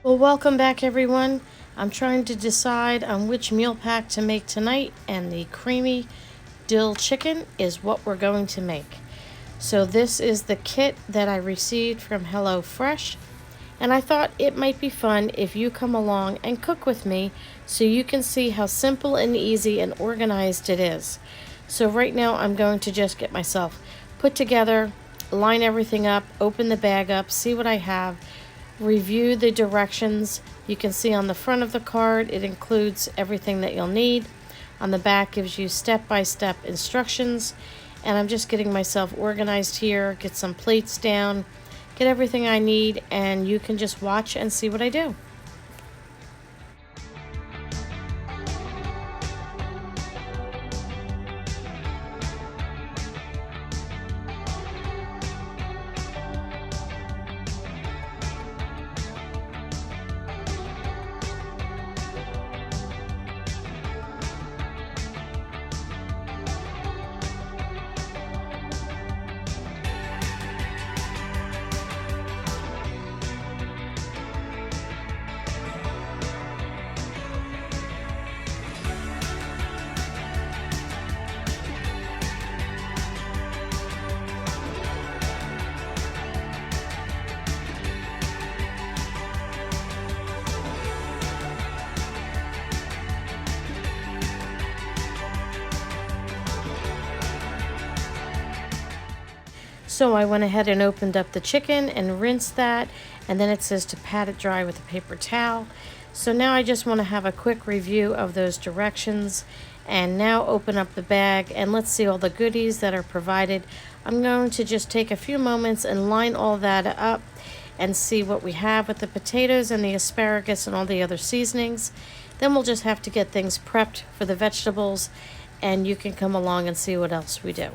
Well, welcome back, everyone. I'm trying to decide on which meal pack to make tonight, and the creamy dill chicken is what we're going to make. So, this is the kit that I received from HelloFresh, and I thought it might be fun if you come along and cook with me so you can see how simple and easy and organized it is. So, right now, I'm going to just get myself put together, line everything up, open the bag up, see what I have, review the directions. You can see on the front of the card it includes everything that you'll need. On the back gives you step-by-step instructions, and I'm just getting myself organized here, get some plates down, get everything I need, and you can just watch and see what I do. So I went ahead and opened up the chicken and rinsed that, and then it says to pat it dry with a paper towel. So now I just want to have a quick review of those directions, and now open up the bag and let's see all the goodies that are provided. I'm going to just take a few moments and line all that up and see what we have with the potatoes and the asparagus and all the other seasonings. Then we'll just have to get things prepped for the vegetables, and you can come along and see what else we do.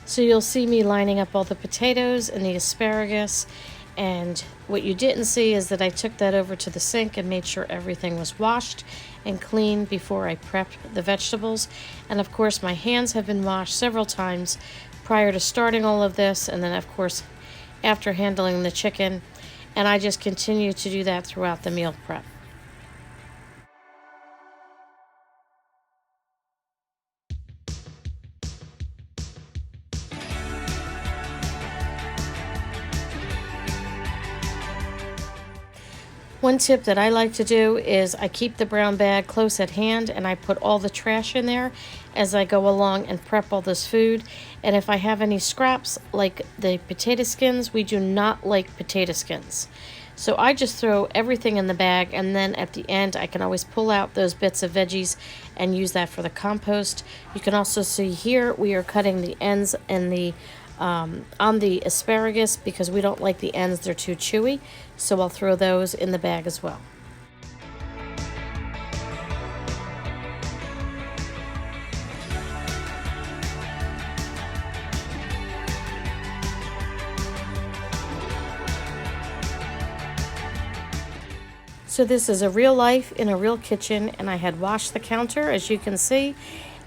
So you'll see me lining up all the potatoes and the asparagus, and what you didn't see is that I took that over to the sink and made sure everything was washed and clean before I prepped the vegetables. And of course my hands have been washed several times prior to starting all of this, and then of course after handling the chicken, and I just continue to do that throughout the meal prep. One tip that I like to do is I keep the brown bag close at hand, and I put all the trash in there as I go along and prep all this food. And if I have any scraps like the potato skins, we do not like potato skins. So I just throw everything in the bag, and then at the end I can always pull out those bits of veggies and use that for the compost. You can also see here we are cutting the ends and the on the asparagus because we don't like the ends, they're too chewy, so I'll throw those in the bag as well. So this is a real life in a real kitchen, and I had washed the counter, as you can see,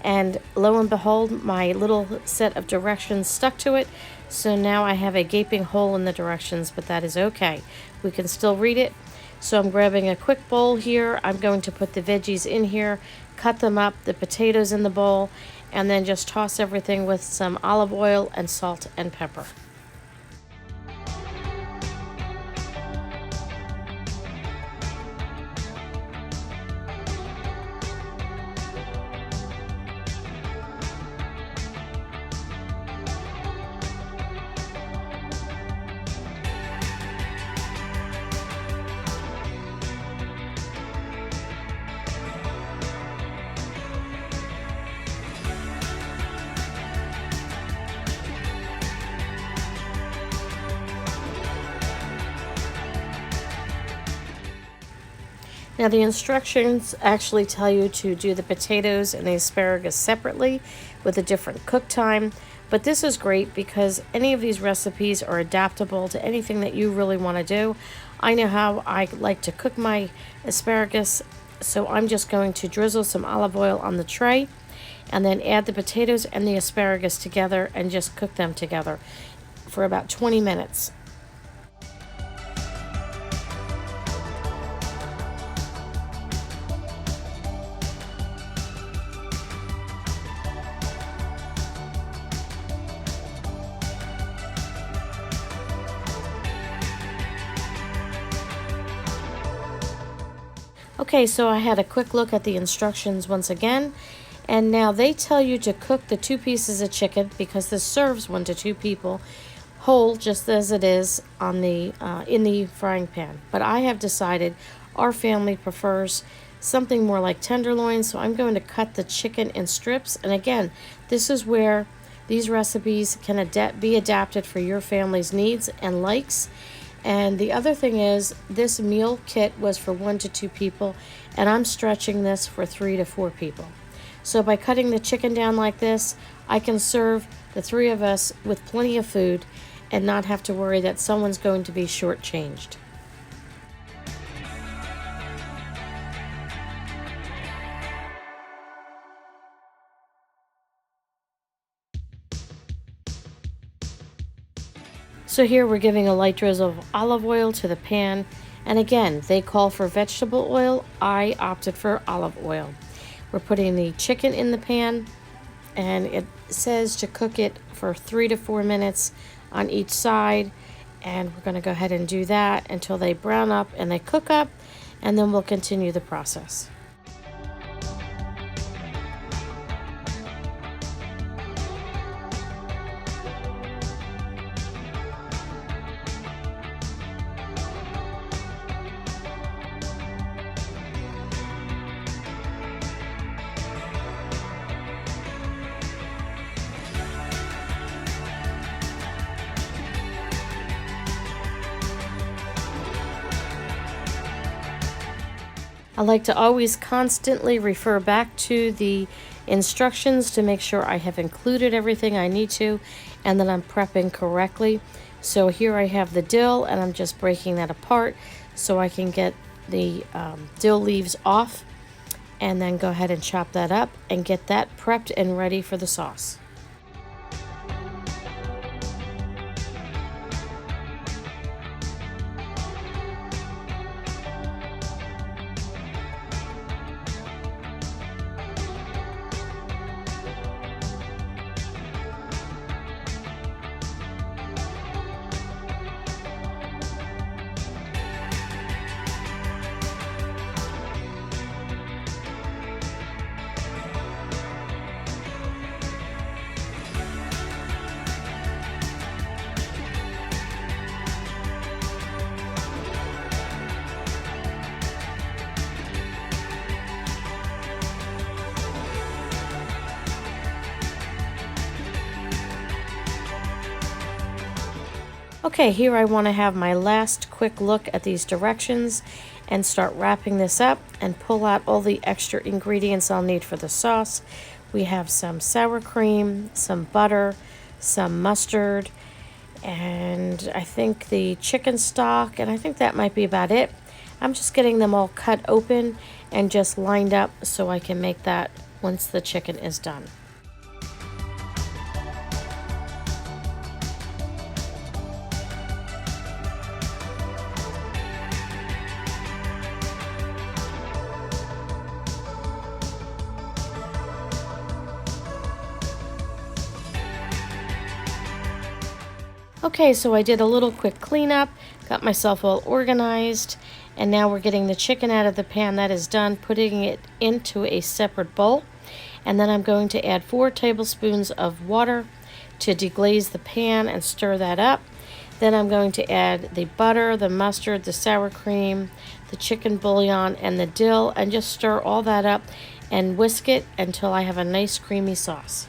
and lo and behold, my little set of directions stuck to it. So now I have a gaping hole in the directions, but that is okay. We can still read it. So I'm grabbing a quick bowl here. I'm going to put the veggies in here, cut them up, the potatoes in the bowl, and then just toss everything with some olive oil and salt and pepper. Now the instructions actually tell you to do the potatoes and the asparagus separately with a different cook time, but this is great because any of these recipes are adaptable to anything that you really want to do. I know how I like to cook my asparagus, so I'm just going to drizzle some olive oil on the tray and then add the potatoes and the asparagus together and just cook them together for about 20 minutes. Okay, so I had a quick look at the instructions once again, and now they tell you to cook the 2 pieces of chicken, because this serves 1 to 2 people, whole just as it is on the in the frying pan. But I have decided our family prefers something more like tenderloin, so I'm going to cut the chicken in strips. And again, this is where these recipes can be adapted for your family's needs and likes. And the other thing is, this meal kit was for 1 to 2 people, and I'm stretching this for 3 to 4 people. So by cutting the chicken down like this, I can serve the 3 of us with plenty of food and not have to worry that someone's going to be shortchanged. So here we're giving a light drizzle of olive oil to the pan, and again, they call for vegetable oil. I opted for olive oil. We're putting the chicken in the pan, and it says to cook it for 3 to 4 minutes on each side, and we're going to go ahead and do that until they brown up and they cook up, and then we'll continue the process. I like to always constantly refer back to the instructions to make sure I have included everything I need to and that I'm prepping correctly. So here I have the dill, and I'm just breaking that apart so I can get the dill leaves off, and then go ahead and chop that up and get that prepped and ready for the sauce. Okay, here I want to have my last quick look at these directions and start wrapping this up and pull out all the extra ingredients I'll need for the sauce. We have some sour cream, some butter, some mustard, and I think the chicken stock, and I think that might be about it. I'm just getting them all cut open and just lined up so I can make that once the chicken is done. Okay, so I did a little quick cleanup, got myself all organized, and now we're getting the chicken out of the pan. That is done, putting it into a separate bowl, and then I'm going to add 4 tablespoons of water to deglaze the pan and stir that up. Then I'm going to add the butter, the mustard, the sour cream, the chicken bouillon, and the dill, and just stir all that up and whisk it until I have a nice creamy sauce.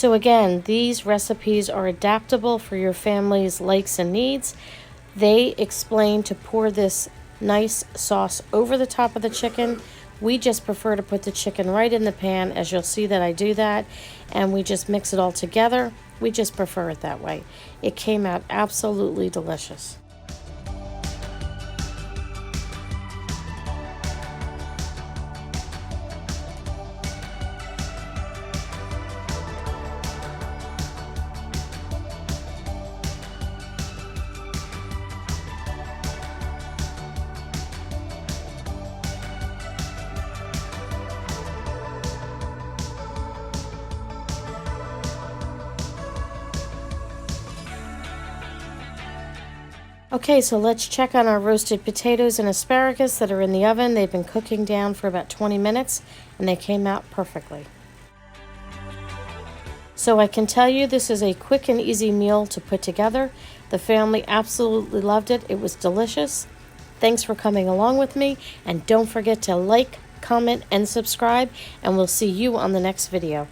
So again, these recipes are adaptable for your family's likes and needs. They explain to pour this nice sauce over the top of the chicken. We just prefer to put the chicken right in the pan, as you'll see that I do that, and we just mix it all together. We just prefer it that way. It came out absolutely delicious. Okay, so let's check on our roasted potatoes and asparagus that are in the oven. They've been cooking down for about 20 minutes and they came out perfectly. So I can tell you this is a quick and easy meal to put together. The family absolutely loved it. It was delicious. Thanks for coming along with me, and don't forget to like, comment, and subscribe, and we'll see you on the next video.